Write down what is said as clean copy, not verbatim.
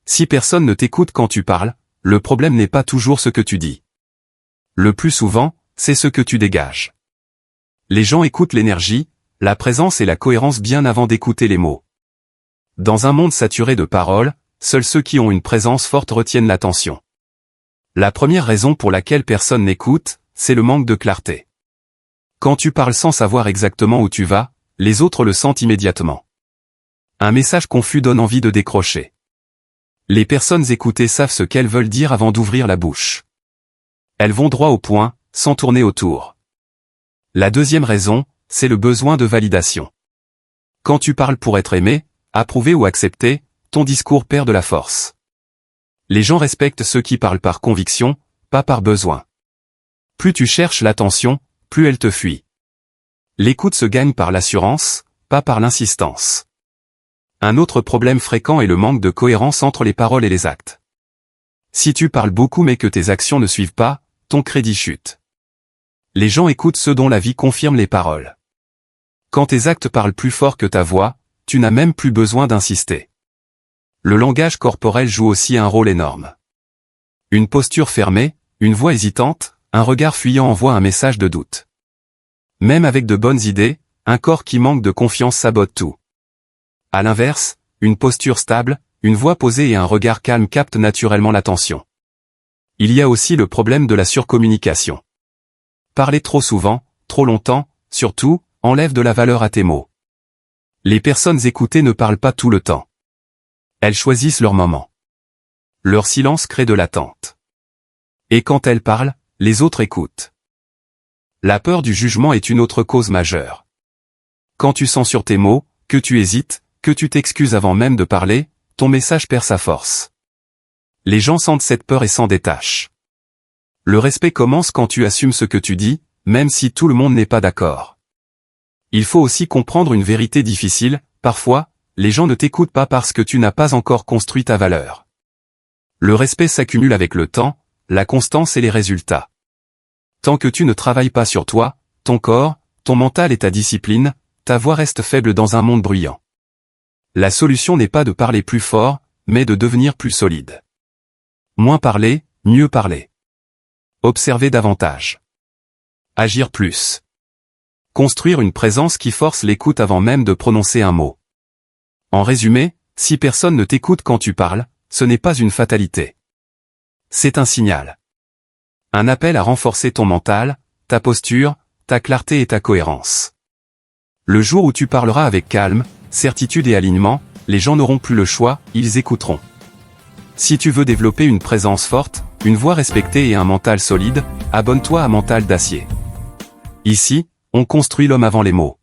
Si personne ne t'écoute quand tu parles, le problème n'est pas toujours ce que tu dis. Le plus souvent, c'est ce que tu dégages. Les gens écoutent l'énergie, la présence et la cohérence bien avant d'écouter les mots. Dans un monde saturé de paroles, seuls ceux qui ont une présence forte retiennent l'attention. La première raison pour laquelle personne n'écoute, c'est le manque de clarté. Quand tu parles sans savoir exactement où tu vas, les autres le sentent immédiatement. Un message confus donne envie de décrocher. Les personnes écoutées savent ce qu'elles veulent dire avant d'ouvrir la bouche. Elles vont droit au point, sans tourner autour. La deuxième raison, c'est le besoin de validation. Quand tu parles pour être aimé, approuvé ou accepté, ton discours perd de la force. Les gens respectent ceux qui parlent par conviction, pas par besoin. Plus tu cherches l'attention, plus elle te fuit. L'écoute se gagne par l'assurance, pas par l'insistance. Un autre problème fréquent est le manque de cohérence entre les paroles et les actes. Si tu parles beaucoup mais que tes actions ne suivent pas, ton crédit chute. Les gens écoutent ceux dont la vie confirme les paroles. Quand tes actes parlent plus fort que ta voix, tu n'as même plus besoin d'insister. Le langage corporel joue aussi un rôle énorme. Une posture fermée, une voix hésitante, un regard fuyant envoient un message de doute. Même avec de bonnes idées, un corps qui manque de confiance sabote tout. À l'inverse, une posture stable, une voix posée et un regard calme captent naturellement l'attention. Il y a aussi le problème de la surcommunication. Parler trop souvent, trop longtemps, surtout, enlève de la valeur à tes mots. Les personnes écoutées ne parlent pas tout le temps. Elles choisissent leur moment. Leur silence crée de l'attente. Et quand elles parlent, les autres écoutent. La peur du jugement est une autre cause majeure. Quand tu censures tes mots, que tu hésites, que tu t'excuses avant même de parler, ton message perd sa force. Les gens sentent cette peur et s'en détachent. Le respect commence quand tu assumes ce que tu dis, même si tout le monde n'est pas d'accord. Il faut aussi comprendre une vérité difficile, parfois, les gens ne t'écoutent pas parce que tu n'as pas encore construit ta valeur. Le respect s'accumule avec le temps, la constance et les résultats. Tant que tu ne travailles pas sur toi, ton corps, ton mental et ta discipline, ta voix reste faible dans un monde bruyant. La solution n'est pas de parler plus fort, mais de devenir plus solide. Moins parler, mieux parler. Observer davantage. Agir plus. Construire une présence qui force l'écoute avant même de prononcer un mot. En résumé, si personne ne t'écoute quand tu parles, ce n'est pas une fatalité. C'est un signal. Un appel à renforcer ton mental, ta posture, ta clarté et ta cohérence. Le jour où tu parleras avec calme, certitude et alignement, les gens n'auront plus le choix, ils écouteront. Si tu veux développer une présence forte, une voix respectée et un mental solide, abonne-toi à Mental d'Acier. Ici, on construit l'homme avant les mots.